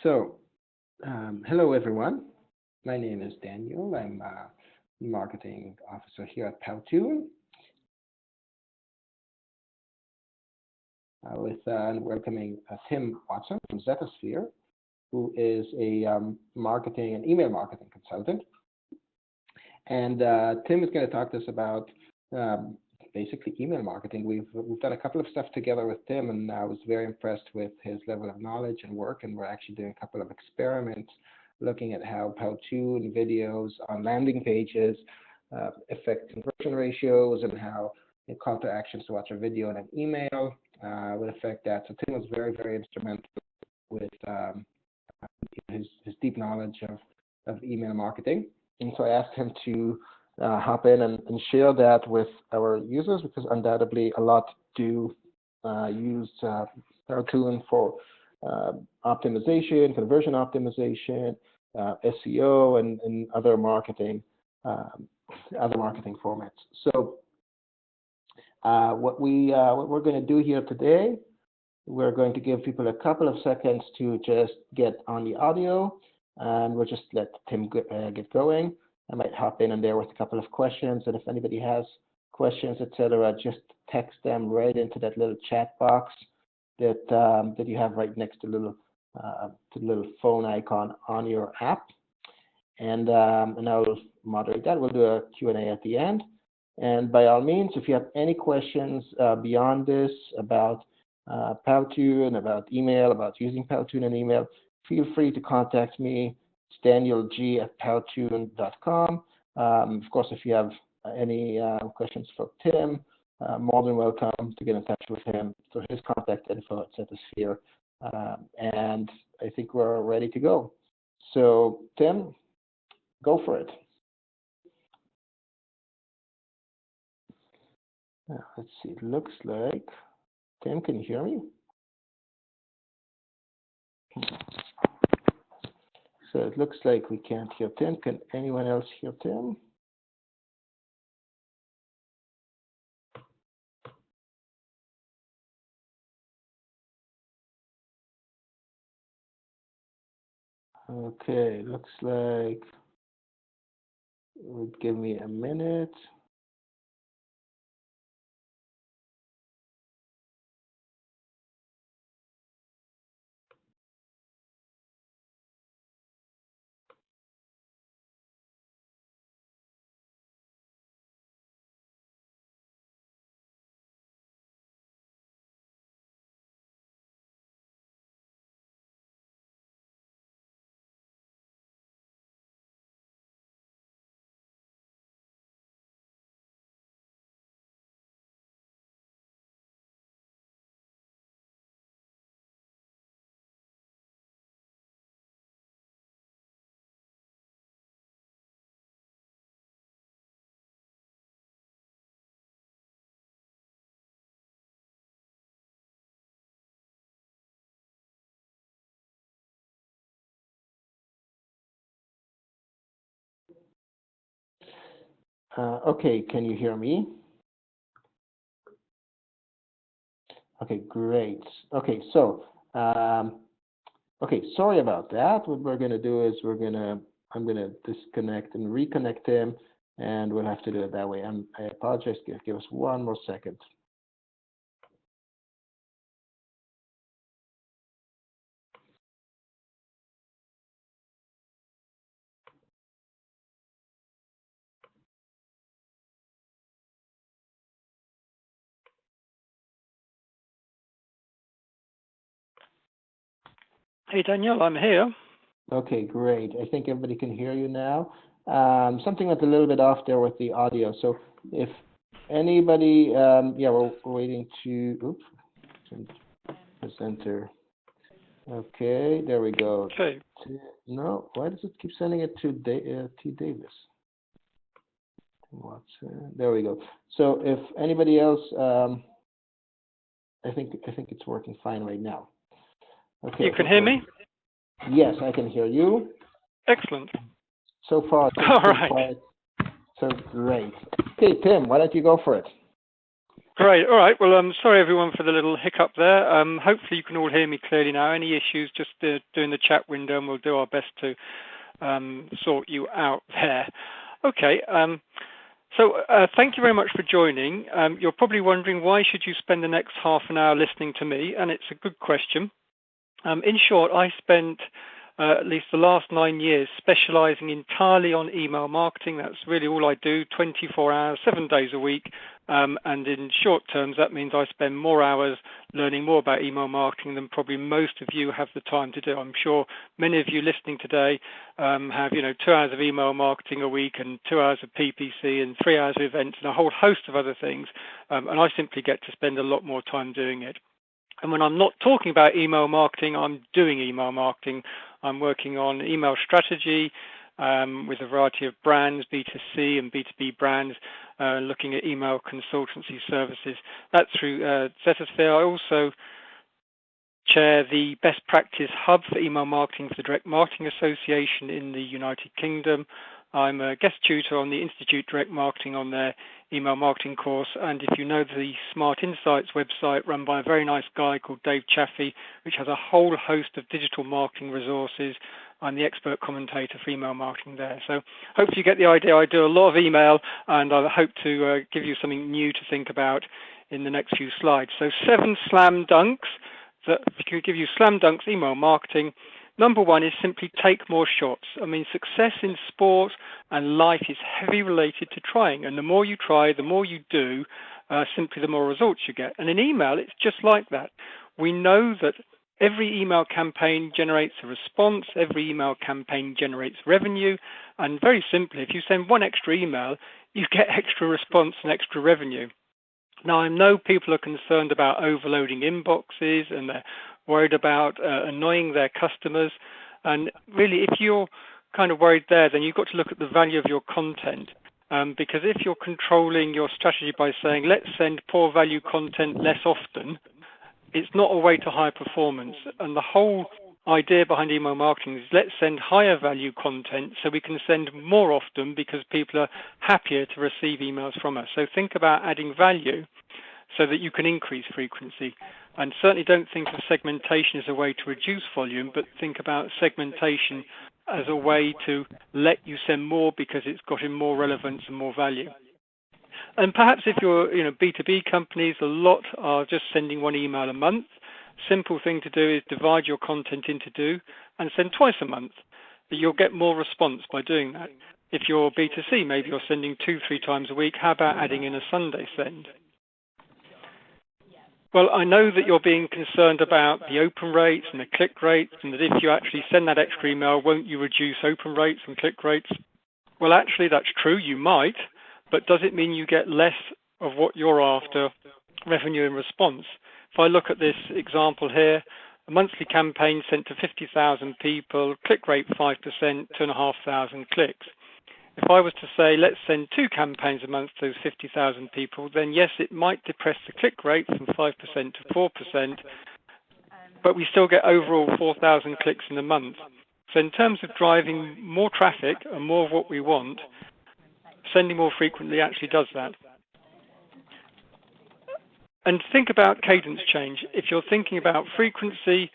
So, hello everyone. My name is Daniel. I'm a marketing officer here at Powtoon. With welcoming Tim Watson from Zetasphere, who is a marketing and email marketing consultant. And Tim is going to talk to us about um, basically email marketing. We've done a couple of stuff together with Tim, and I was very impressed with his level of knowledge and work. And we're actually doing a couple of experiments looking at how Powtoon videos on landing pages affect conversion ratios and how call to actions to watch a video and an email would affect that. So Tim was very instrumental with his deep knowledge of email marketing. And so I asked him to hop in and share that with our users, because undoubtedly a lot do use Powtoon for optimization, conversion optimization, SEO, and other marketing formats. So what we're going to do here today, we're going to give people a couple of seconds to just get on the audio, and we'll just let Tim get going. I might hop in and there with a couple of questions, and if anybody has questions, etc., just text them right into that little chat box that you have right next to the little phone icon on your app, and I'll moderate that. We'll do a Q&A at the end. And by all means, if you have any questions beyond this about Powtoon, about email, about using Powtoon in email, feel free to contact me. It's danielg@powtoon.com. Of course, if you have any questions for Tim, more than welcome to get in touch with him. So his contact info at Zetasphere. And I think we're ready to go. So Tim, go for it. Let's see, it looks like, Tim, can you hear me? So it looks like we can't hear Tim. Can anyone else hear Tim? Okay, looks like it would give me a minute. Okay, can you hear me? Okay, great. Okay, so okay, sorry about that. What we're going to do is I'm going to disconnect and reconnect him, and we'll have to do it that way. I apologize. Give us one more second. Hey, Daniel, I'm here. Okay, great. I think everybody can hear you now. Something went a little bit off there with the audio. So if anybody, yeah, we're waiting to, oops, presenter. Okay, there we go. Okay. No, why does it keep sending it to T. Davis? There we go. So if anybody else, I think it's working fine right now. Okay. You can hear me? Yes, I can hear you. Excellent. So far, all right. Quiet. So great. Okay, Tim, why don't you go for it? Great. All right. Well, I'm sorry everyone for the little hiccup there. Hopefully you can all hear me clearly now. Any issues, just do in the chat window, and we'll do our best to sort you out there. Okay. So thank you very much for joining. You're probably wondering, why should you spend the next half an hour listening to me? And it's a good question. In short, I spent at least the last 9 years specializing entirely on email marketing. That's really all I do, 24 hours, 7 days a week. And in short terms, that means I spend more hours learning more about email marketing than probably most of you have the time to do. I'm sure many of you listening today have, 2 hours of email marketing a week and 2 hours of PPC and 3 hours of events and a whole host of other things. And I simply get to spend a lot more time doing it. And when I'm not talking about email marketing, I'm doing email marketing. I'm working on email strategy with a variety of brands, B2C and B2B brands, looking at email consultancy services. That's through Zetasphere. I also chair the Best Practice Hub for Email Marketing for the Direct Marketing Association in the United Kingdom. I'm a guest tutor on the Institute Direct Marketing on their email marketing course. And if you know the Smart Insights website run by a very nice guy called Dave Chaffee, which has a whole host of digital marketing resources, I'm the expert commentator for email marketing there. So hopefully you get the idea. I do a lot of email, and I hope to give you something new to think about in the next few slides. So 7 slam dunks that could give you slam dunks email marketing. Number 1 is simply take more shots. I mean, success in sport and life is heavily related to trying. And the more you try, the more you do, simply the more results you get. And in email, it's just like that. We know that every email campaign generates a response. Every email campaign generates revenue. And very simply, if you send 1 extra email, you get extra response and extra revenue. Now, I know people are concerned about overloading inboxes, and they're worried about annoying their customers. And really, if you're kind of worried there, then you've got to look at the value of your content. Because if you're controlling your strategy by saying, let's send poor value content less often, it's not a way to high performance. And the whole idea behind email marketing is, let's send higher value content so we can send more often, because people are happier to receive emails from us. So think about adding value so that you can increase frequency. And certainly don't think of segmentation as a way to reduce volume, but think about segmentation as a way to let you send more because it's got in more relevance and more value. And perhaps if you're B2B companies, a lot are just sending 1 email a month. Simple thing to do is divide your content into 2 and send twice a month. You'll get more response by doing that. If you're B2C, maybe you're sending 2-3 times a week. How about adding in a Sunday send? Well, I know that you're being concerned about the open rates and the click rates, and that if you actually send that extra email, won't you reduce open rates and click rates? Well, actually, that's true. You might. But does it mean you get less of what you're after, revenue and response? If I look at this example here, a monthly campaign sent to 50,000 people, click rate 5%, 2,500 clicks. If I was to say, let's send 2 campaigns a month to those 50,000 people, then yes, it might depress the click rate from 5% to 4%, but we still get overall 4,000 clicks in a month. So in terms of driving more traffic and more of what we want, sending more frequently actually does that. And think about cadence change. If you're thinking about frequency,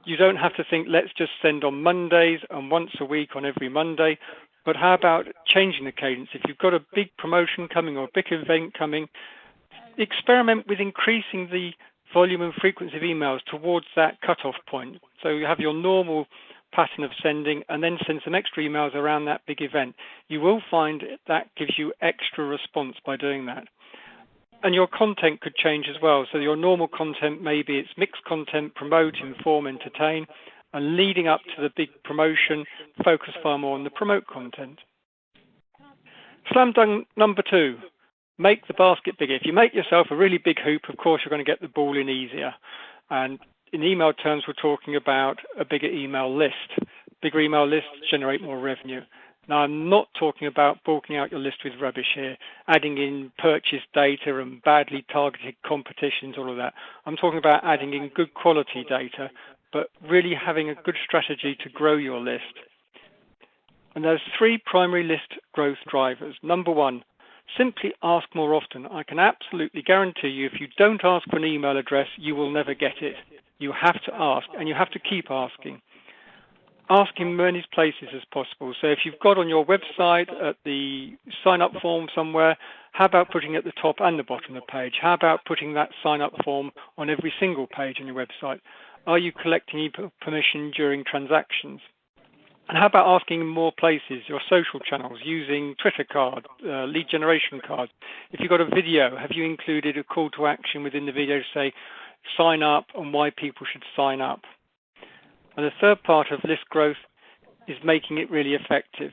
you don't have to think, let's just send on Mondays and once a week on every Monday. But how about changing the cadence? If you've got a big promotion coming or a big event coming, experiment with increasing the volume and frequency of emails towards that cutoff point. So you have your normal pattern of sending and then send some extra emails around that big event. You will find that gives you extra response by doing that. And your content could change as well. So your normal content, maybe it's mixed content, promote, inform, entertain, and leading up to the big promotion, focus far more on the promote content. Slam dunk number 2, make the basket bigger. If you make yourself a really big hoop, of course, you're going to get the ball in easier. And in email terms, we're talking about a bigger email list. Bigger email lists generate more revenue. Now, I'm not talking about bulking out your list with rubbish here, adding in purchase data and badly targeted competitions, all of that. I'm talking about adding in good quality data, but really having a good strategy to grow your list. And there's 3 primary list growth drivers. Number 1, Simply ask more often. I can absolutely guarantee you, if you don't ask for an email address, you will never get it. You have to ask, and you have to keep asking. Ask in many places as possible. So if you've got on your website at the sign-up form somewhere, how about putting it at the top and the bottom of the page? How about putting that sign-up form on every single page on your website? Are you collecting permission during transactions? And how about asking in more places, your social channels, using Twitter cards, lead generation cards? If you've got a video, have you included a call to action within the video to say, sign up and why people should sign up? And the third part of list growth is making it really effective.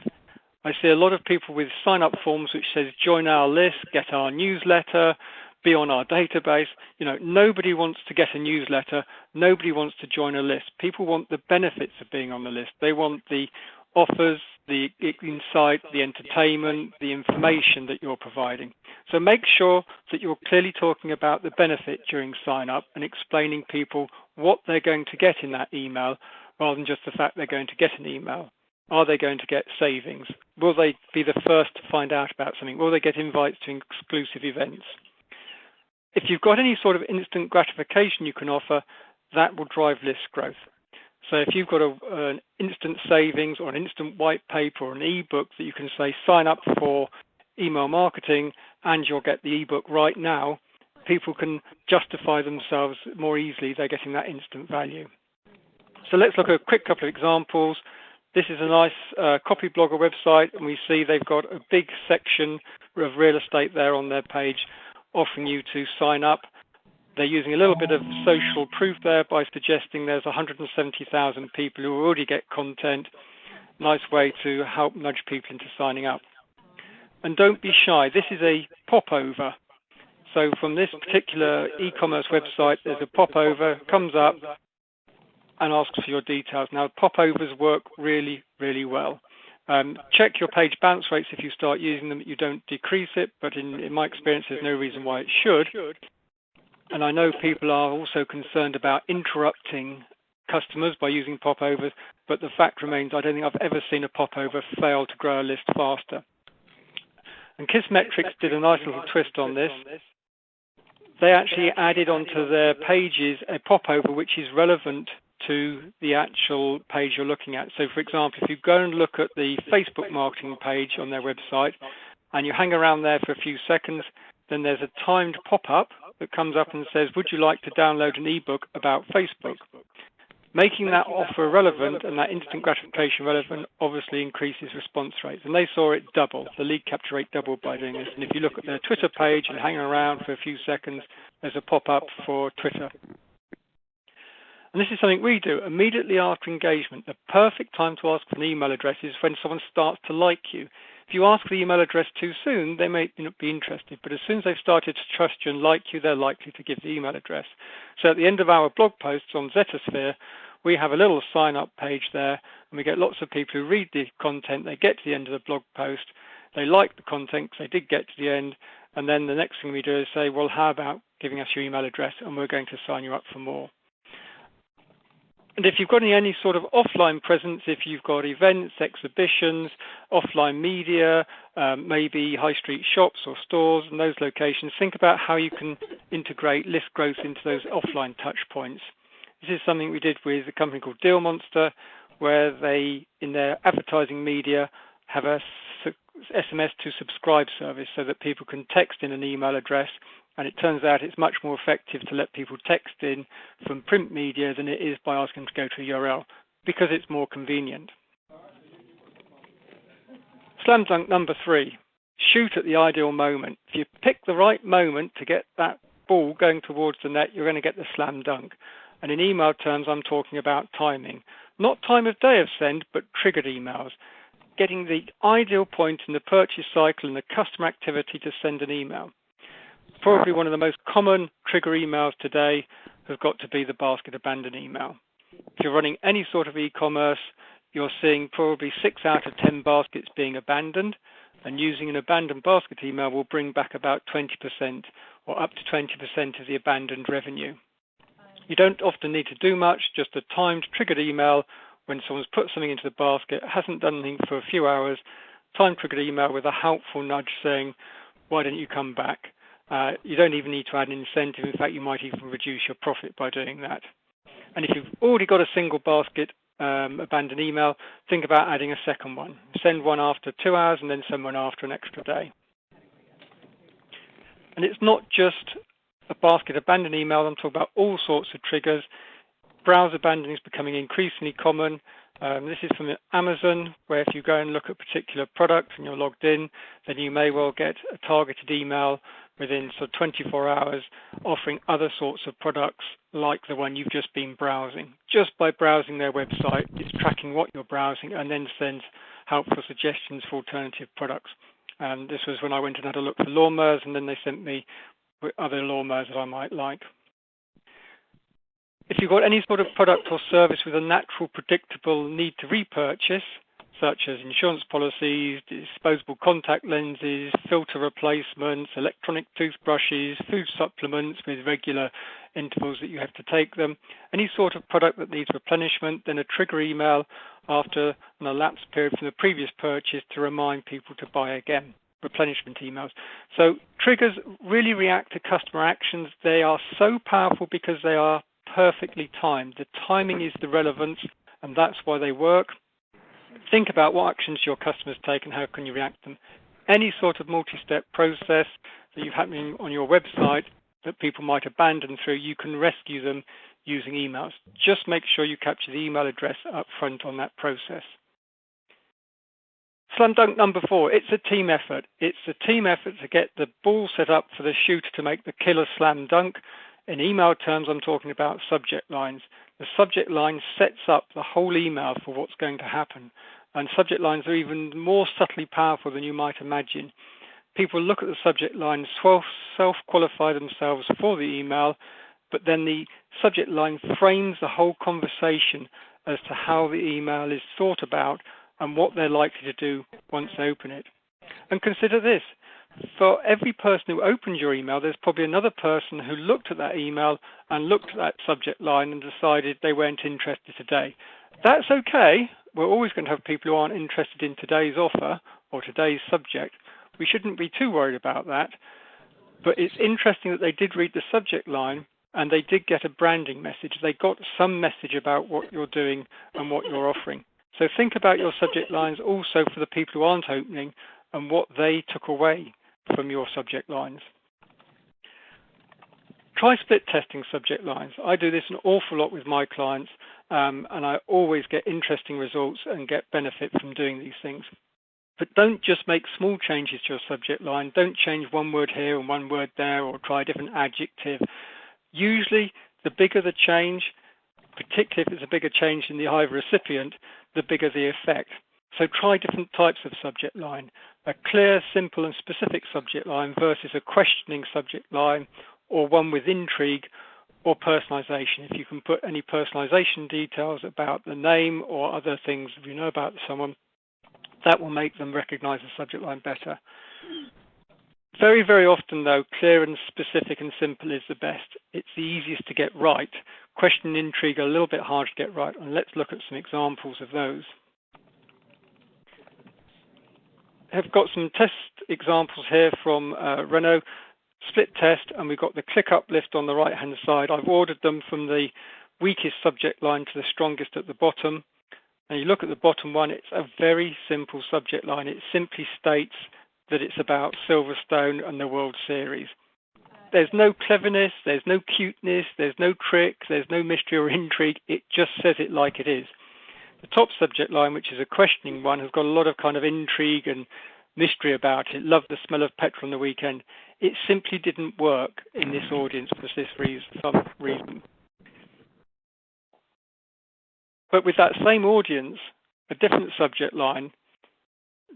I see a lot of people with sign-up forms which says, join our list, get our newsletter, be on our database. Nobody wants to get a newsletter. Nobody wants to join a list. People want the benefits of being on the list. They want the offers, the insight, the entertainment, the information that you're providing. So make sure that you're clearly talking about the benefit during sign-up and explaining people what they're going to get in that email rather than just the fact they're going to get an email. Are they going to get savings? Will they be the first to find out about something? Will they get invites to exclusive events? If you've got any sort of instant gratification you can offer, that will drive list growth. So if you've got an instant savings or an instant white paper or an ebook that you can say, sign up for email marketing and you'll get the ebook right now, people can justify themselves more easily. They're getting that instant value. So let's look at a quick couple of examples. This is a nice copy blogger website, and we see they've got a big section of real estate there on their page offering you to sign up. They're using a little bit of social proof there by suggesting there's 170,000 people who already get content. Nice way to help nudge people into signing up. And don't be shy. This is a popover. So from this particular e-commerce website, there's a popover, comes up and asks for your details. Now, popovers work really, really well. Check your page bounce rates if you start using them. You don't decrease it, but in my experience, there's no reason why it should. And I know people are also concerned about interrupting customers by using popovers, but the fact remains I don't think I've ever seen a popover fail to grow a list faster. And Kissmetrics did a nice little twist on this. They actually added onto their pages a popover which is relevant to the actual page you're looking at. So, for example, if you go and look at the Facebook marketing page on their website and you hang around there for a few seconds, then there's a timed pop-up that comes up and says, would you like to download an ebook about Facebook? Making that offer relevant and that instant gratification relevant obviously increases response rates. And they saw it double. The lead capture rate doubled by doing this. And if you look at their Twitter page and hang around for a few seconds, there's a pop-up for Twitter. And this is something we do immediately after engagement. The perfect time to ask for an email address is when someone starts to like you. If you ask for the email address too soon, they may not be interested. But as soon as they've started to trust you and like you, they're likely to give the email address. So at the end of our blog posts on Zetasphere, we have a little sign-up page there, and we get lots of people who read the content. They get to the end of the blog post. They like the content because they did get to the end. And then the next thing we do is say, well, how about giving us your email address, and we're going to sign you up for more. And if you've got any sort of offline presence, if you've got events, exhibitions, offline media, maybe high street shops or stores and those locations, think about how you can integrate list growth into those offline touch points. This is something we did with a company called Deal Monster, where they, in their advertising media, have a SMS to subscribe service so that people can text in an email address. And it turns out it's much more effective to let people text in from print media than it is by asking them to go to a URL, because it's more convenient. Slam dunk number 3, shoot at the ideal moment. If you pick the right moment to get that ball going towards the net, you're going to get the slam dunk. And in email terms, I'm talking about timing. Not time of day of send, but triggered emails. Getting the ideal point in the purchase cycle and the customer activity to send an email. Probably one of the most common trigger emails today has got to be the basket abandon email. If you're running any sort of e-commerce, you're seeing probably 6 out of 10 baskets being abandoned, and using an abandoned basket email will bring back about 20% or up to 20% of the abandoned revenue. You don't often need to do much, just a timed triggered email when someone's put something into the basket, hasn't done anything for a few hours, time triggered email with a helpful nudge saying, why don't you come back? You don't even need to add an incentive. In fact, you might even reduce your profit by doing that. And if you've already got a single basket abandoned email, think about adding a second one. Send one after 2 hours and then send one after an extra day. And it's not just a basket abandoned email. I'm talking about all sorts of triggers. Browse abandoning is becoming increasingly common. This is from Amazon, where if you go and look at a particular product and you're logged in, then you may well get a targeted email within sort of 24 hours offering other sorts of products like the one you've just been browsing. Just by browsing their website, it's tracking what you're browsing and then sends helpful suggestions for alternative products. And this was when I went and had a look for lawnmowers, and then they sent me other lawnmowers that I might like. If you've got any sort of product or service with a natural, predictable need to repurchase, such as insurance policies, disposable contact lenses, filter replacements, electronic toothbrushes, food supplements with regular intervals that you have to take them, any sort of product that needs replenishment, then a trigger email after an elapsed period from the previous purchase to remind people to buy again. Replenishment emails. So triggers really react to customer actions. They are so powerful because they are perfectly timed. The timing is the relevance, and that's why they work. Think about what actions your customers take and how can you react to them. Any sort of multi-step process that you've happening on your website that people might abandon through, you can rescue them using emails. Just make sure you capture the email address up front on that process. Slam dunk number 4, it's a team effort. It's a team effort to get the ball set up for the shooter to make the killer slam dunk. In email terms, I'm talking about subject lines. The subject line sets up the whole email for what's going to happen. And subject lines are even more subtly powerful than you might imagine. People look at the subject line, self-qualify themselves for the email, but then the subject line frames the whole conversation as to how the email is thought about and what they're likely to do once they open it. And consider this. For every person who opens your email, there's probably another person who looked at that email and looked at that subject line and decided they weren't interested today. That's okay. We're always going to have people who aren't interested in today's offer or today's subject. We shouldn't be too worried about that. But it's interesting that they did read the subject line and they did get a branding message. They got some message about what you're doing and what you're offering. So think about your subject lines also for the people who aren't opening and what they took away from your subject lines. Try split testing subject lines. I do this an awful lot with my clients, and I always get interesting results and get benefit from doing these things. But don't just make small changes to your subject line. Don't change one word here and one word there or try a different adjective. Usually, the bigger the change, particularly if it's a bigger change in the eye of the recipient, the bigger the effect. So try different types of subject line. A clear, simple and specific subject line versus a questioning subject line, or one with intrigue or personalization. If you can put any personalization details about the name or other things you know about someone, that will make them recognize the subject line better. Very, very often, though, clear and specific and simple is the best. It's the easiest to get right. Question and intrigue are a little bit hard to get right, and let's look at some examples of those. I've got some test examples here from Renault. Split test, and we've got the click uplift on the right-hand side. I've ordered them from the weakest subject line to the strongest at the bottom. And you look at the bottom one, it's a very simple subject line. It simply states that it's about Silverstone and the World Series. There's no cleverness, there's no cuteness, there's no trick, there's no mystery or intrigue. It just says it like it is. The top subject line, which is a questioning one, has got a lot of kind of intrigue and mystery about it. Love the smell of petrol on the weekend. It simply didn't work in this audience for some reason. But with that same audience, a different subject line,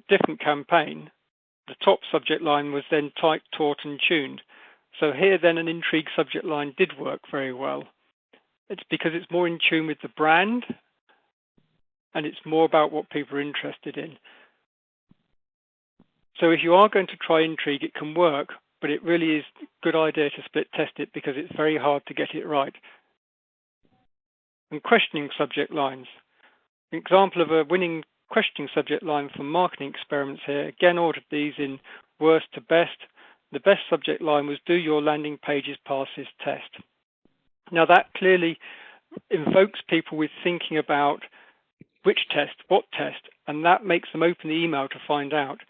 different campaign, the top subject line was then tight, taut and tuned. So here then an intrigue subject line did work very well. It's because it's more in tune with the brand and it's more about what people are interested in. So if you are going to try intrigue, it can work, but it really is a good idea to split test it because it's very hard to get it right. And questioning subject lines. An example of a winning questioning subject line from marketing experiments here. Again, ordered these in worst to best. The best subject line was, "Do your landing pages pass this test?" Now that clearly invokes people with thinking about which test, what test, and that makes them open the email to find out.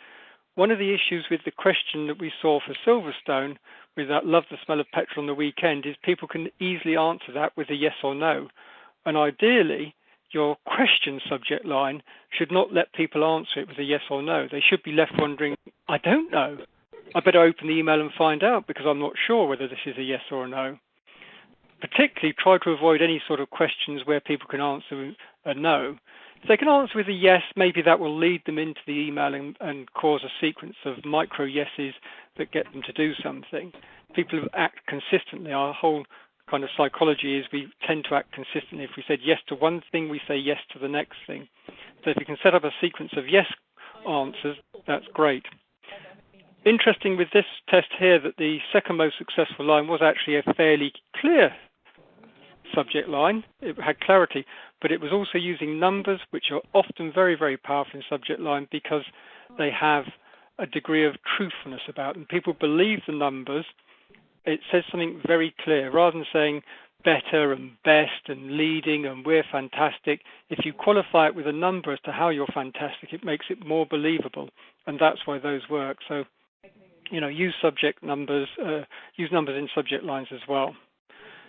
One of the issues with the question that we saw for Silverstone, with that "love the smell of petrol on the weekend," is people can easily answer that with a yes or no. And ideally, your question subject line should not let people answer it with a yes or no. They should be left wondering, "I don't know. I better open the email and find out because I'm not sure whether this is a yes or a no." Particularly try to avoid any sort of questions where people can answer a no. If they can answer with a yes, maybe that will lead them into the email and cause a sequence of micro yeses that get them to do something. People who act consistently, our whole kind of psychology is we tend to act consistently. If we said yes to one thing, we say yes to the next thing. So if you can set up a sequence of yes answers, that's great. Interesting with this test here that the second most successful line was actually a fairly clear subject line. It had clarity, but it was also using numbers, which are often very, very powerful in subject line because they have a degree of truthfulness about them. People believe the numbers. It says something very clear. Rather than saying better and best and leading and we're fantastic, if you qualify it with a number as to how you're fantastic, it makes it more believable, and that's why those work. So, use subject numbers, use numbers in subject lines as well.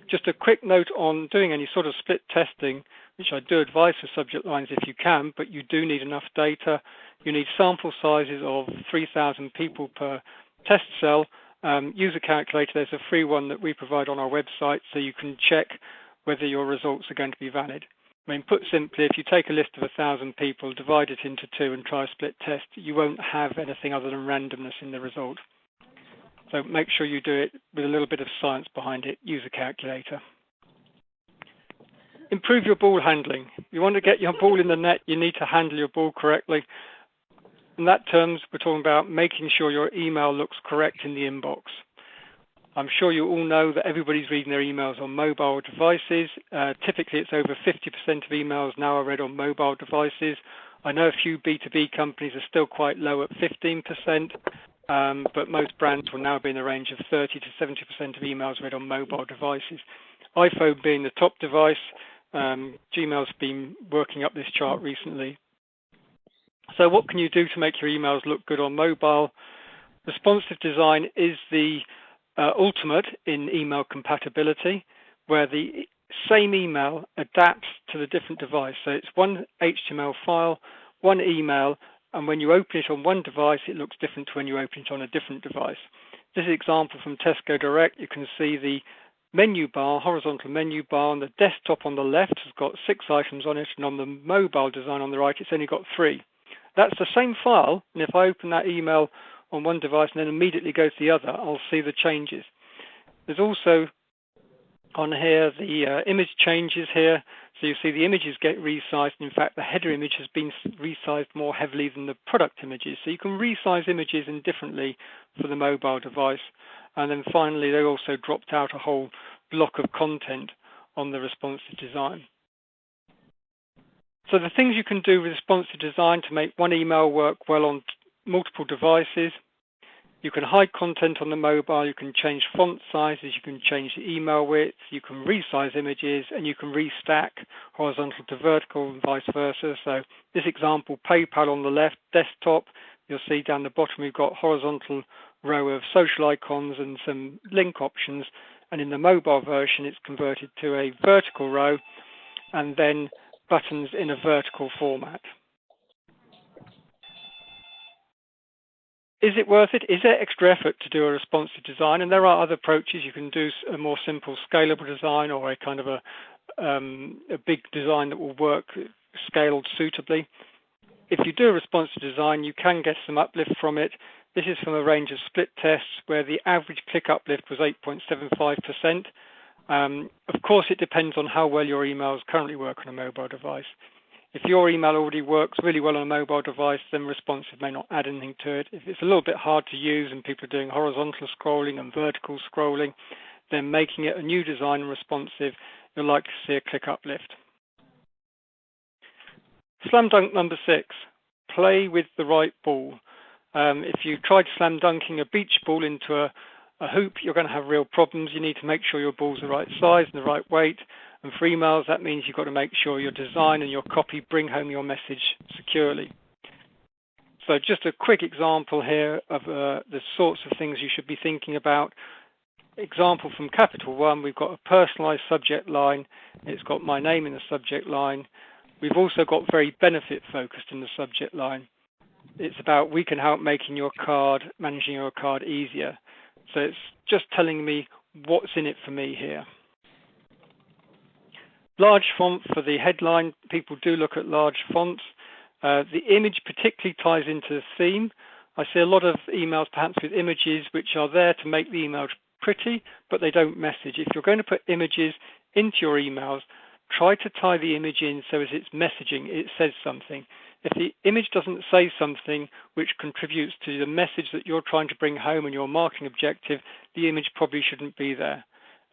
Just a quick note on doing any sort of split testing, which I do advise for subject lines if you can, but you do need enough data. You need sample sizes of 3,000 people per test cell. Use a calculator. There's a free one that we provide on our website so you can check whether your results are going to be valid. I mean, put simply, if you take a list of 1,000 people, divide it into two and try a split test, you won't have anything other than randomness in the result. So make sure you do it with a little bit of science behind it. Use a calculator. Improve your ball handling. If you want to get your ball in the net, you need to handle your ball correctly. In that terms, we're talking about making sure your email looks correct in the inbox. I'm sure you all know that everybody's reading their emails on mobile devices. Typically, it's over 50% of emails now are read on mobile devices. I know a few B2B companies are still quite low at 15%. But most brands will now be in the range of 30 to 70% of emails read on mobile devices. iPhone being the top device, Gmail's been working up this chart recently. So what can you do to make your emails look good on mobile? Responsive design is the ultimate in email compatibility, where the same email adapts to the different device. So it's one HTML file, one email, and when you open it on one device, it looks different to when you open it on a different device. This is an example from Tesco Direct. You can see the menu bar, horizontal menu bar on the desktop on the left has got 6 items on it, and on the mobile design on the right, it's only got 3. That's the same file, and if I open that email on one device and then immediately go to the other, I'll see the changes. There's also on here the image changes here. So you see the images get resized. In fact, the header image has been resized more heavily than the product images. So you can resize images indifferently for the mobile device. And then finally, they also dropped out a whole block of content on the responsive design. So the things you can do with responsive design to make one email work well on multiple devices: you can hide content on the mobile, you can change font sizes, you can change the email width, you can resize images, and you can restack horizontal to vertical and vice versa. So this example, PayPal on the left, desktop, you'll see down the bottom we've got horizontal row of social icons and some link options, and in the mobile version it's converted to a vertical row and then buttons in a vertical format. Is it worth it? Is there extra effort to do a responsive design? And there are other approaches. You can do a more simple scalable design, or a kind of a big design that will work scaled suitably. If you do a responsive design, you can get some uplift from it. This is from a range of split tests where the average click uplift was 8.75%. Of course, it depends on how well your emails currently work on a mobile device. If your email already works really well on a mobile device, then responsive may not add anything to it. If it's a little bit hard to use and people are doing horizontal scrolling and vertical scrolling, then making it a new design and responsive, you'll likely see a click uplift. Slam dunk number 6, play with the right ball. If you try slam dunking a beach ball into a hoop, you're going to have real problems. You need to make sure your ball's the right size and the right weight. And for emails, that means you've got to make sure your design and your copy bring home your message securely. So just a quick example here of the sorts of things you should be thinking about. Example from Capital One, we've got a personalized subject line. It's got my name in the subject line. We've also got very benefit focused in the subject line. It's about we can help managing your card easier. So it's just telling me what's in it for me here. Large font for the headline. People do look at large fonts. The image particularly ties into the theme. I see a lot of emails perhaps with images which are there to make the email pretty, but they don't message. If you're going to put images into your emails, try to tie the image in so as it's messaging, it says something. If the image doesn't say something which contributes to the message that you're trying to bring home and your marketing objective, the image probably shouldn't be there.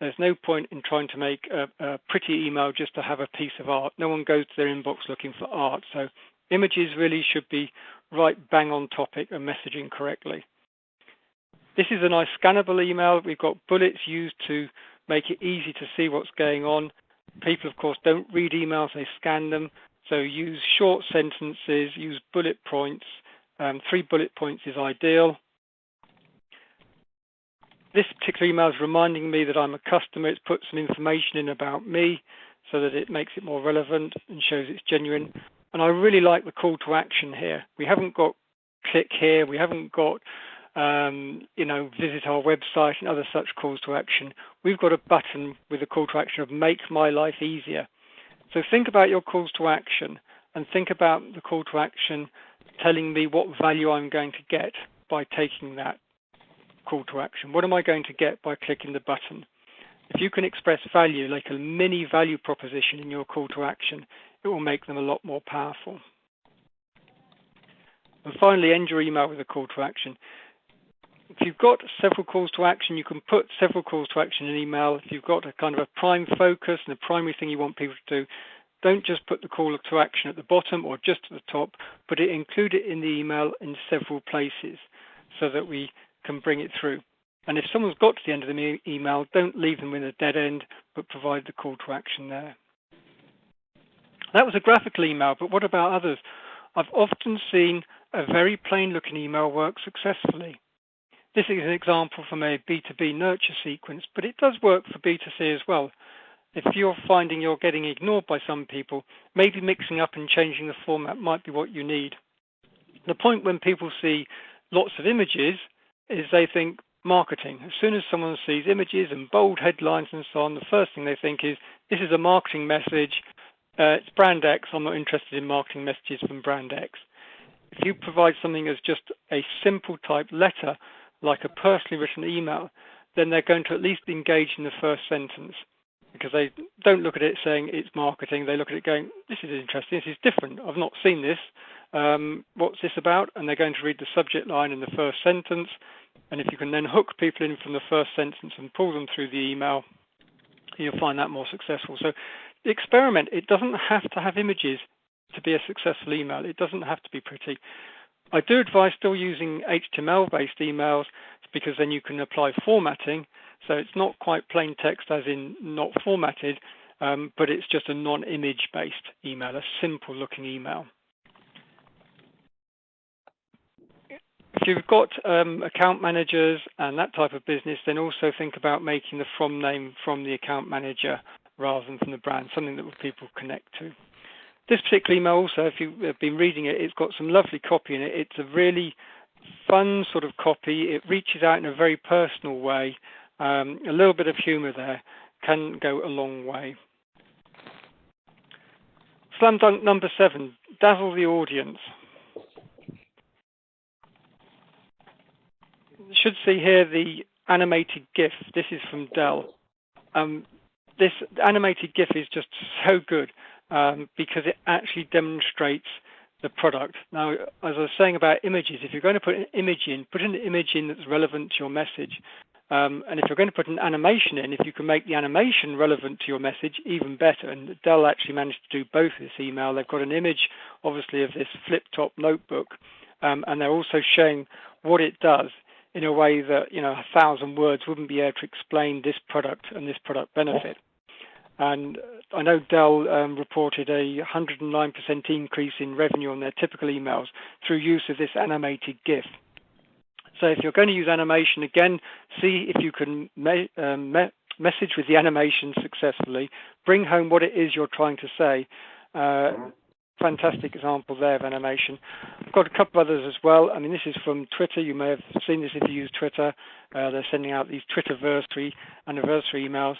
There's no point in trying to make a pretty email just to have a piece of art. No one goes to their inbox looking for art. So images really should be right bang on topic and messaging correctly. This is a nice scannable email. We've got bullets used to make it easy to see what's going on. People, of course, don't read emails, they scan them. So use short sentences, use bullet points. 3 bullet points is ideal. This particular email is reminding me that I'm a customer. It's put some information in about me so that it makes it more relevant and shows it's genuine. And I really like the call to action here. We haven't got click here. We haven't got, visit our website and other such calls to action. We've got a button with a call to action of make my life easier. So think about your calls to action and think about the call to action telling me what value I'm going to get by taking that call to action. What am I going to get by clicking the button? If you can express value, like a mini value proposition in your call to action, it will make them a lot more powerful. And finally, end your email with a call to action. If you've got several calls to action, you can put several calls to action in email. If you've got a kind of a prime focus and a primary thing you want people to do, don't just put the call to action at the bottom or just at the top, but include it in the email in several places so that we can bring it through. And if someone's got to the end of the email, don't leave them in a dead end, but provide the call to action there. That was a graphical email, but what about others? I've often seen a very plain looking email work successfully. This is an example from a B2B nurture sequence, but it does work for B2C as well. If you're finding you're getting ignored by some people, maybe mixing up and changing the format might be what you need. The point when people see lots of images is they think marketing. As soon as someone sees images and bold headlines and so on, the first thing they think is, this is a marketing message. It's brand X. I'm not interested in marketing messages from brand X. If you provide something as just a simple type letter, like a personally written email, then they're going to at least engage in the first sentence, because they don't look at it saying it's marketing. They look at it going, this is interesting, this is different, I've not seen this, what's this about? And they're going to read the subject line in the first sentence, and if you can then hook people in from the first sentence and pull them through the email, you'll find that more successful. So experiment. It doesn't have to have images to be a successful email. It doesn't have to be pretty. I do advise still using HTML-based emails, because then you can apply formatting. So it's not quite plain text as in not formatted, but it's just a non-image-based email, a simple-looking email. If you've got account managers and that type of business, then also think about making the from name from the account manager rather than from the brand, something that people connect to. This particular email also, if you've been reading it, it's got some lovely copy in it. It's a really fun sort of copy. It reaches out in a very personal way. A little bit of humour there can go a long way. Slam dunk number 7, dazzle the audience. You should see here the animated GIF. This is from Dell. This animated GIF is just so good because it actually demonstrates the product. Now, as I was saying about images, if you're going to put an image in, put an image in that's relevant to your message. And if you're going to put an animation in, if you can make the animation relevant to your message, even better. And Dell actually managed to do both this email. They've got an image, obviously, of this flip-top notebook, and they're also showing what it does in a way that 1,000 words wouldn't be able to explain this product and this product benefit. And I know Dell reported a 109% increase in revenue on their typical emails through use of this animated GIF. So if you're going to use animation, again, see if you can message with the animation successfully, bring home what it is you're trying to say. Fantastic example there of animation. I've got a couple others as well. I mean, this is from Twitter. You may have seen this if you use Twitter. They're sending out these Twitterversary anniversary emails.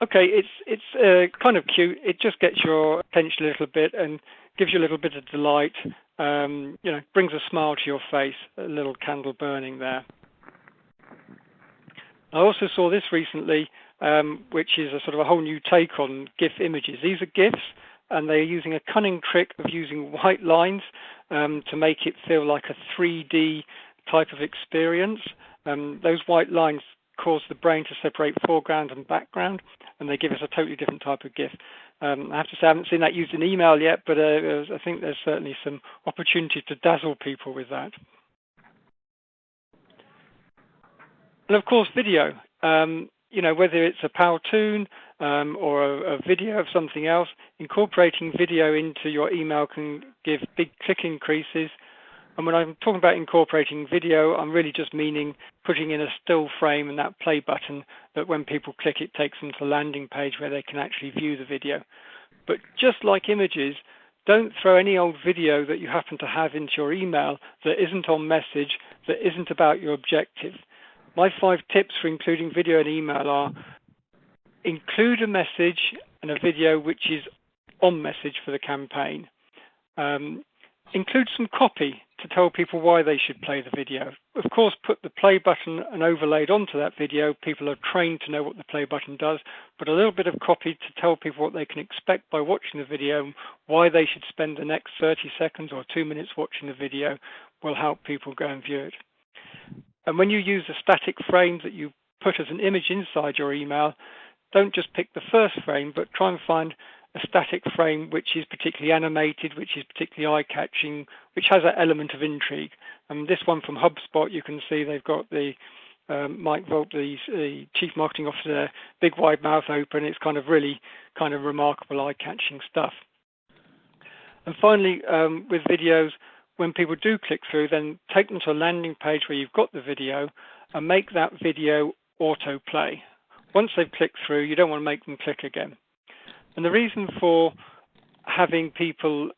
Okay, it's kind of cute. It just gets your attention a little bit and gives you a little bit of delight. Brings a smile to your face, a little candle burning there. I also saw this recently, which is a sort of a whole new take on GIF images. These are GIFs, and they're using a cunning trick of using white lines to make it feel like a 3D type of experience. Those white lines cause the brain to separate foreground and background, and they give us a totally different type of GIF. I have to say I haven't seen that used in email yet, but I think there's certainly some opportunity to dazzle people with that. And of course, video. Whether it's a Powtoon or a video of something else, incorporating video into your email can give big click increases. And when I'm talking about incorporating video, I'm really just meaning putting in a still frame and that play button that when people click, it takes them to a landing page where they can actually view the video. But just like images, don't throw any old video that you happen to have into your email that isn't on message, that isn't about your objective. My 5 tips for including video in email are: include a message and a video which is on message for the campaign. Include some copy to tell people why they should play the video. Of course, put the play button and overlaid onto that video. People are trained to know what the play button does, but a little bit of copy to tell people what they can expect by watching the video and why they should spend the next 30 seconds or 2 minutes watching the video will help people go and view it. And when you use a static frame that you put as an image inside your email, don't just pick the first frame, but try and find a static frame which is particularly animated, which is particularly eye-catching, which has that element of intrigue. And this one from HubSpot, you can see they've got the Mike Volt, the Chief Marketing Officer, big wide mouth open. It's really remarkable, eye-catching stuff. And finally, with videos, when people do click through, then take them to a landing page where you've got the video and make that video autoplay. Once they've clicked through, you don't want to make them click again. And the reason for having people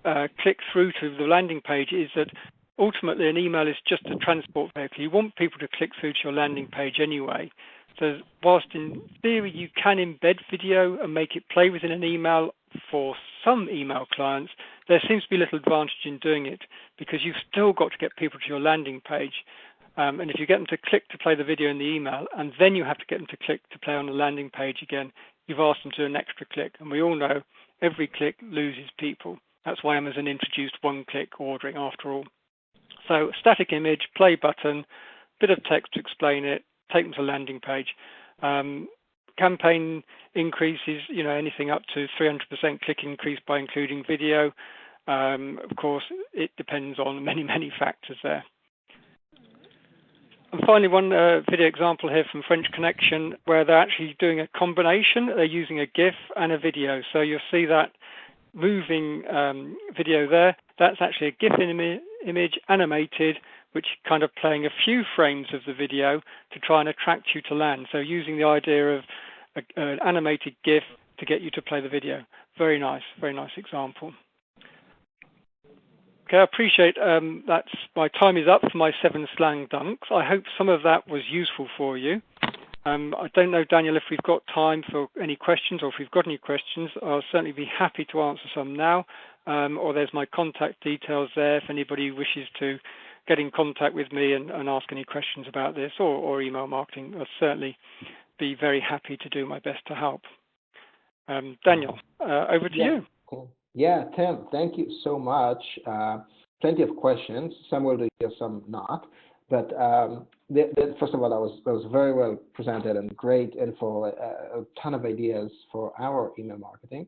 click through to the landing page is that ultimately an email is just a transport vehicle. You want people to click through to your landing page anyway. So whilst in theory you can embed video and make it play within an email for some email clients, there seems to be little advantage in doing it because you've still got to get people to your landing page. And if you get them to click to play the video in the email, and then you have to get them to click to play on the landing page again, you've asked them to do an extra click. And we all know every click loses people. That's why Amazon introduced one-click ordering after all. So static image, play button, bit of text to explain it, take them to the landing page. Campaign increases, anything up to 300% click increase by including video. Of course, it depends on many, many factors there. And finally, one video example here from French Connection where they're actually doing a combination. They're using a GIF and a video. So you'll see that moving video there. That's actually a GIF image animated, which kind of playing a few frames of the video to try and attract you to land. So using the idea of an animated GIF to get you to play the video. Very nice example. Okay, I appreciate that's my time is up for my 7 slang dunks. I hope some of that was useful for you. I don't know, Daniel, if we've got time for any questions, or if we've got any questions, I'll certainly be happy to answer some now. Or there's my contact details there if anybody wishes to get in contact with me and ask any questions about this or email marketing. I'll certainly be very happy to do my best to help. Daniel, over to you. Cool. Yeah, Tim, thank you so much. Plenty of questions. Some will be here, some not. But first of all, that was very well presented and great info, a ton of ideas for our email marketing.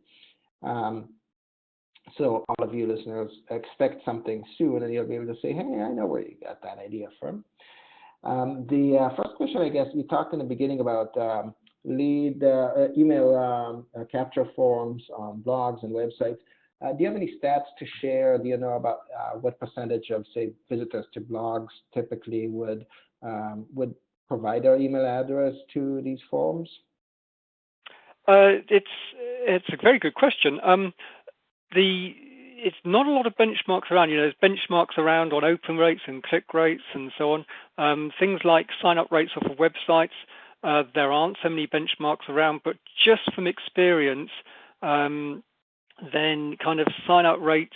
So all of you listeners expect something soon, and you'll be able to say, "Hey, I know where you got that idea from." The first question, I guess, you talked in the beginning about lead email capture forms on blogs and websites. Do you have any stats to share? Do you know about what percentage of, say, visitors to blogs typically would provide their email address to these forms? It's a very good question. The It's not a lot of benchmarks around. There's benchmarks around on open rates and click rates and so on. Things like sign-up rates off of websites. There aren't so many benchmarks around, but just from experience, then kind of sign-up rates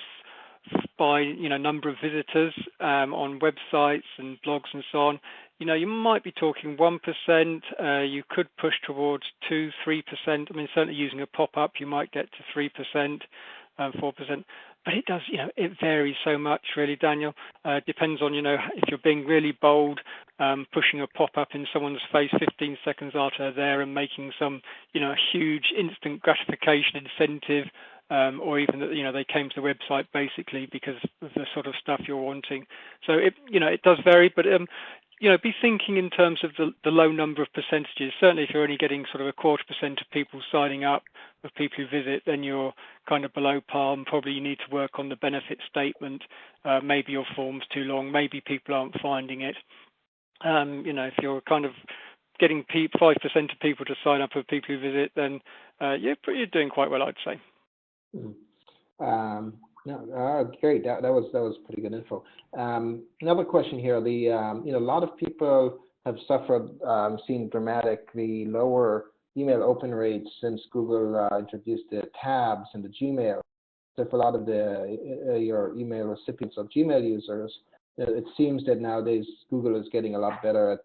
by number of visitors on websites and blogs and so on. You might be talking 1%. You could push towards 2, 3%. I mean, certainly using a pop-up, you might get to 3%, 4%. But it does, it varies so much, really, Daniel. Depends on, if you're being really bold, pushing a pop-up in someone's face 15 seconds after they're there and making some, huge instant gratification incentive, or even that, they came to the website basically because of the sort of stuff you're wanting. So it does vary, but be thinking in terms of the low number of percentages. Certainly, if you're only getting sort of 0.25% of people signing up, of people who visit, then you're kind of below par, and probably you need to work on the benefit statement. Maybe your form's too long. Maybe people aren't finding it. If you're kind of getting 5% of people to sign up of people who visit, then you're doing quite well, I'd say. No, great. That was pretty good info. Another question here. A lot of people have suffered, seen dramatically lower email open rates since Google introduced the tabs in the Gmail. So for a lot of your email recipients of Gmail users, it seems that nowadays Google is getting a lot better at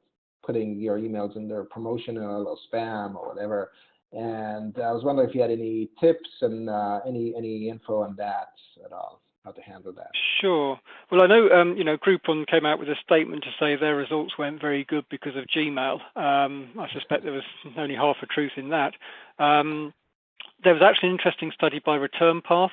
putting your emails in their promotional or spam or whatever. And I was wondering if you had any tips and any info on that at all, how to handle that. Sure. Well, I know, Groupon came out with a statement to say their results weren't very good because of Gmail. I suspect there was only half a truth in that. There was actually an interesting study by Return Path,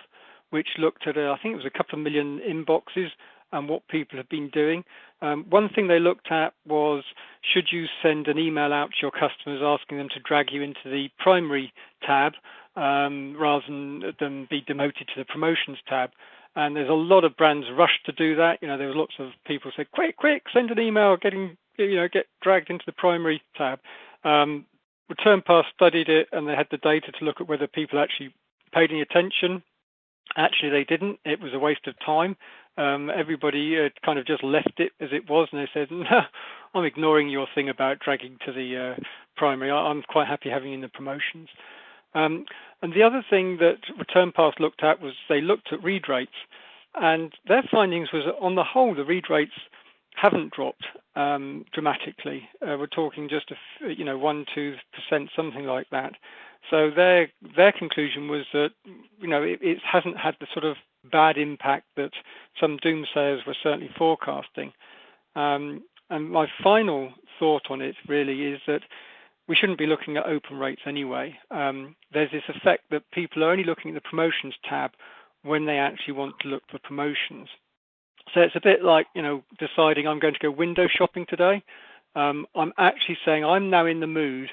which looked at, I think it was a couple of million inboxes and what people have been doing. One thing they looked at was, should you send an email out to your customers asking them to drag you into the primary tab rather than be demoted to the promotions tab? And there's a lot of brands rushed to do that. There was lots of people said, quick, send an email, get dragged into the primary tab. Return Path studied it, and they had the data to look at whether people actually paid any attention. Actually, they didn't. It was a waste of time. Everybody kind of just left it as it was, and they said, no, I'm ignoring your thing about dragging to the primary. I'm quite happy having you in the promotions. And the other thing that Return Path looked at was they looked at read rates, and their findings was that on the whole, the read rates haven't dropped dramatically. We're talking just 1-2%, something like that. So their conclusion was that it hasn't had the sort of bad impact that some doomsayers were certainly forecasting. And my final thought on it really is that we shouldn't be looking at open rates anyway. There's this effect that people are only looking at the promotions tab when they actually want to look for promotions. So it's a bit like, deciding I'm going to go window shopping today. I'm actually saying I'm now in the mood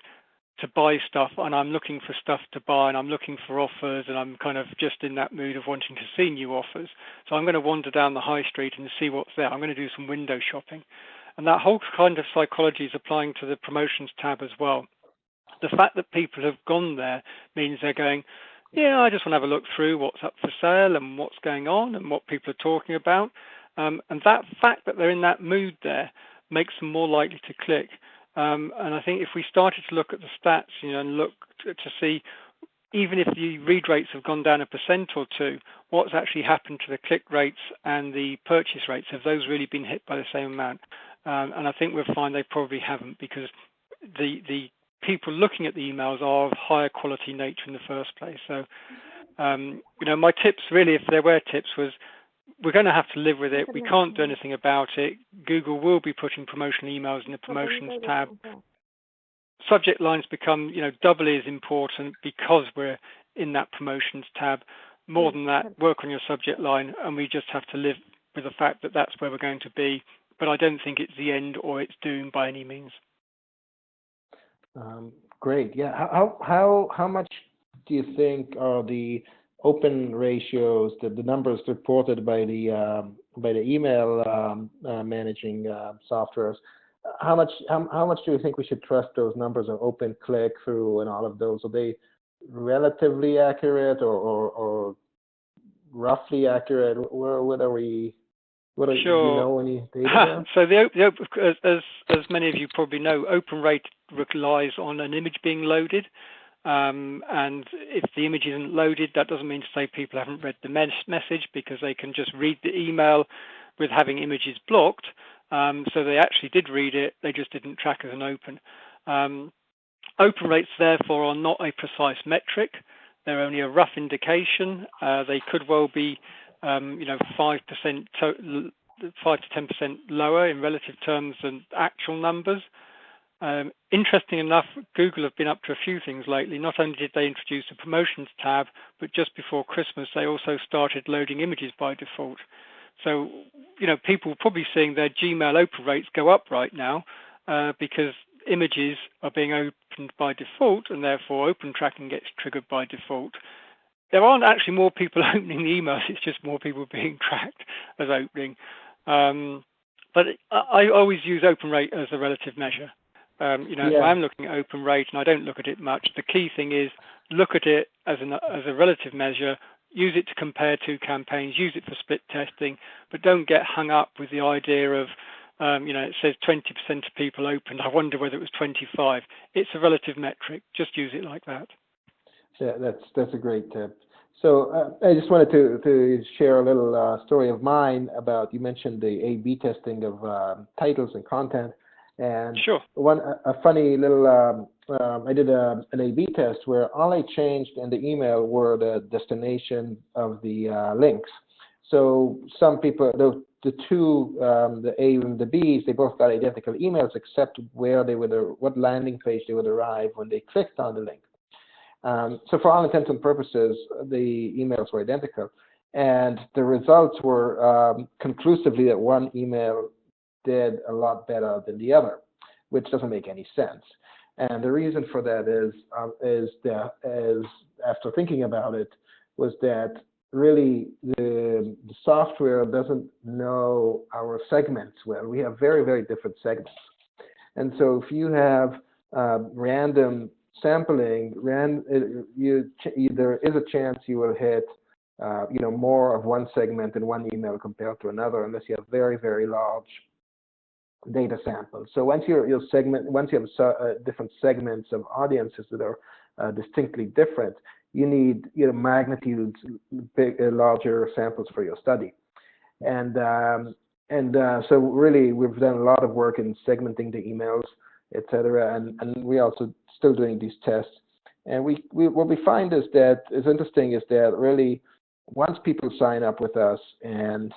to buy stuff, and I'm looking for stuff to buy, and I'm looking for offers, and I'm kind of just in that mood of wanting to see new offers. So I'm going to wander down the high street and see what's there. I'm going to do some window shopping. And that whole kind of psychology is applying to the promotions tab as well. The fact that people have gone there means they're going, yeah, I just want to have a look through what's up for sale and what's going on and what people are talking about. And that fact that they're in that mood there makes them more likely to click. And I think if we started to look at the stats, and look to see, even if the read rates have gone down 1% or 2%, what's actually happened to the click rates and the purchase rates? Have those really been hit by the same amount? And I think we'll find they probably haven't, because the people looking at the emails are of higher quality nature in the first place. So, my tips really, if there were tips, was we're going to have to live with it. We can't do anything about it. Google will be putting promotional emails in the promotions tab. Subject lines become, doubly as important because we're in that promotions tab. More than that, work on your subject line, and we just have to live with the fact that that's where we're going to be. But I don't think it's the end or it's doom by any means. Great. Yeah. How much do you think are the open ratios, the numbers reported by the email managing softwares? How much do you think we should trust those numbers of open click through and all of those? Are they relatively accurate or roughly accurate? What are we? Do you Sure. know any data So as many of you probably know, open rate relies on an image being loaded. And if the image isn't loaded, that doesn't mean to say people haven't read the message, because they can just read the email with having images blocked. So they actually did read it, they just didn't track as an open. Open rates, therefore, are not a precise metric. They're only a rough indication. They could well be, 5% 5 to 10% lower in relative terms than actual numbers. Interesting enough, Google have been up to a few things lately. Not only did they introduce a promotions tab, but just before Christmas, they also started loading images by default. So, people are probably seeing their Gmail open rates go up right now because images are being opened by default, and therefore open tracking gets triggered by default. There aren't actually more people opening the emails, it's just more people being tracked as opening. But I always use open rate as a relative measure. If I'm looking at open rate and I don't look at it much, the key thing is look at it as a relative measure, use it to compare two campaigns, use it for split testing, but don't get hung up with the idea of, it says 20% of people opened. I wonder whether it was 25. It's a relative metric. Just use it like that. Yeah, that's a great tip. So I just wanted to share a little story of mine about, you mentioned the A/B testing of titles and content, and Sure. a funny little I did an A/B test where all I changed in the email were the destination of the links. So some people, the two, the A and the Bs, they both got identical emails except where they would, what landing page they would arrive when they clicked on the link. So for all intents and purposes, the emails were identical. And the results were conclusively that one email did a lot better than the other, which doesn't make any sense. And the reason for that is after thinking about it, was that really the software doesn't know our segments well. We have very, very different segments. And so if you have random sampling, there is a chance you will hit more of one segment in one email compared to another, unless you have very, very large data samples. So once you have different segments of audiences that are distinctly different, you need magnitudes larger samples for your study. And so really we've done a lot of work in segmenting the emails, etc. And we also still doing these tests. And what we find is that is interesting is that really once people sign up with us and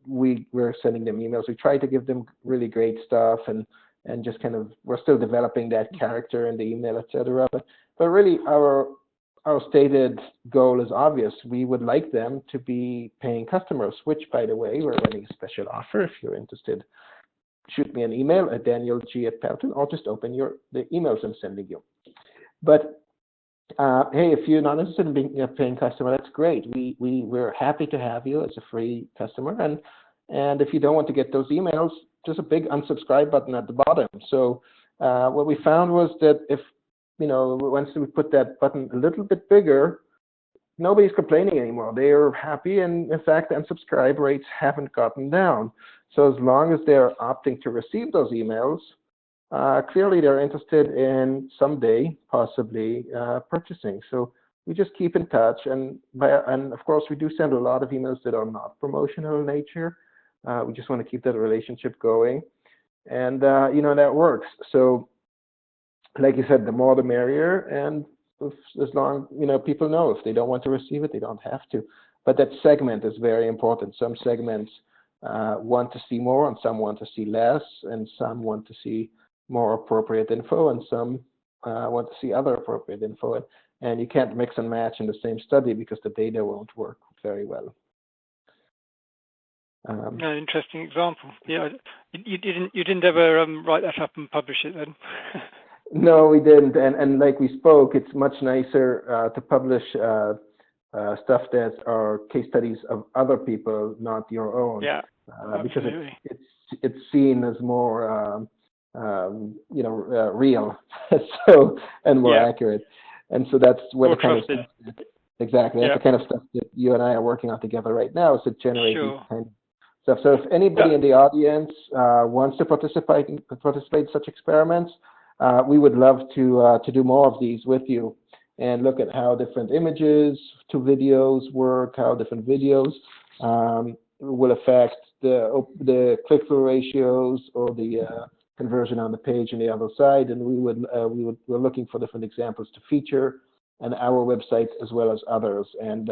we're sending them emails, we try to give them really great stuff and just kind of, we're still developing that character in the email, etc. But really our stated goal is obvious. We would like them to be paying customers, which, by the way, we're running a special offer. If you're interested, shoot me an email at danielg@Pelton, or just open the emails I'm sending you. But hey, if you're not interested in being a paying customer, that's great. We're happy to have you as a free customer. And if you don't want to get those emails, there's a big unsubscribe button at the bottom. So what we found was that if once we put that button a little bit bigger, nobody's complaining anymore. They are happy, and in fact, the unsubscribe rates haven't gotten down. So as long as they're opting to receive those emails, clearly they're interested in someday possibly purchasing. So we just keep in touch, and of course we do send a lot of emails that are not promotional in nature. We just want to keep that relationship going, and that works. So like you said, the more the merrier, and as long people know if they don't want to receive it, they don't have to. But that segment is very important. Some segments want to see more, and some want to see less, and some want to see more appropriate info, and some want to see other appropriate info. and you can't mix and match in the same study because the data won't work very well. An interesting example. Yeah, you didn't ever write that up and publish it then? No, we didn't. And like we spoke, it's much nicer to publish stuff that are case studies of other people, not your own. Yeah, because absolutely. it's seen as more real, so and more accurate. And so that's what more the kind trusted. of stuff exactly. That's the kind of stuff that you and I are working on together right now, is to generate these kind of stuff. So if anybody in the audience wants to participate in such experiments, we would love to do more of these with you and look at how different images to videos work, how different videos will affect the click-through ratios or the conversion on the page on the other side. And we're looking for different examples to feature on our website as well as others. And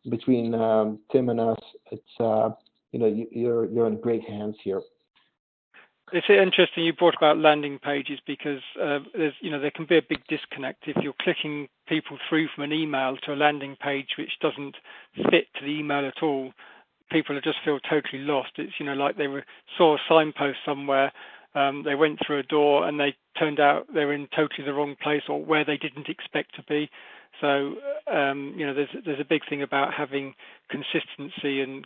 between Tim and us, it's you're in great hands here. It's interesting you brought about landing pages, because there can be a big disconnect if you're clicking people through from an email to a landing page which doesn't fit to the email at all. People just feel totally lost. It's like they saw a signpost somewhere, they went through a door and they turned out they're in totally the wrong place or where they didn't expect to be. So there's a big thing about having consistency and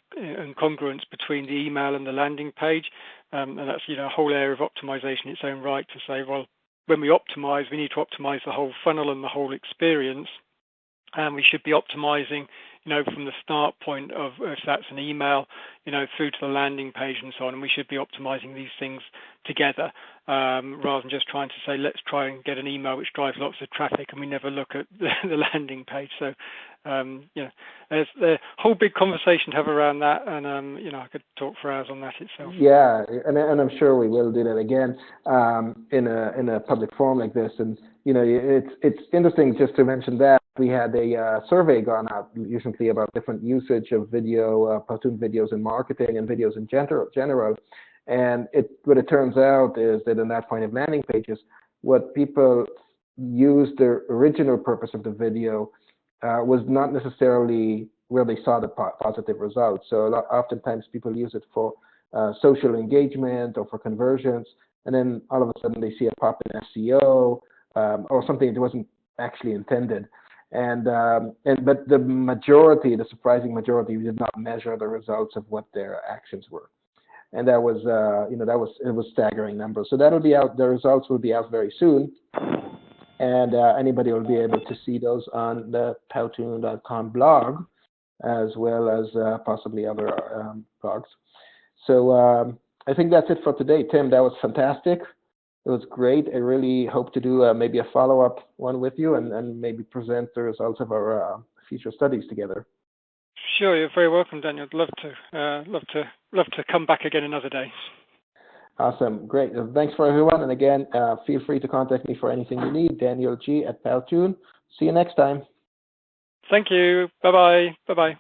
congruence between the email and the landing page, and that's a whole area of optimization in its own right, to say, well, when we optimize, we need to optimize the whole funnel and the whole experience, and we should be optimizing from the start point of, if that's an email, through to the landing page and so on. And we should be optimizing these things together, rather than just trying to say, let's try and get an email which drives lots of traffic, and we never look at the landing page. So, there's a whole big conversation to have around that, and I could talk for hours on that itself. Yeah, and I'm sure we will do that again in a public forum like this. And it's interesting just to mention that we had a survey gone out recently about different usage of video, Powtoon videos in marketing and videos in general. And what it turns out is that in that point of landing pages, what people use the original purpose of the video was not necessarily where they saw the positive results. So oftentimes people use it for social engagement or for conversions, and then all of a sudden they see a pop in SEO or something that wasn't actually intended. But the surprising majority, did not measure the results of what their actions were, and that was it was staggering numbers. So that'll be out. The results will be out very soon, and anybody will be able to see those on the Powtoon.com blog, as well as possibly other blogs. So I think that's it for today, Tim. That was fantastic. It was great. I really hope to do maybe a follow-up one with you, and maybe present the results of our future studies together. Sure, you're very welcome, Daniel. I'd love to come back again another day. Awesome, great. Thanks for everyone, and again, feel free to contact me for anything you need. Daniel G at Powtoon. See you next time. Thank you. Bye bye. Bye bye.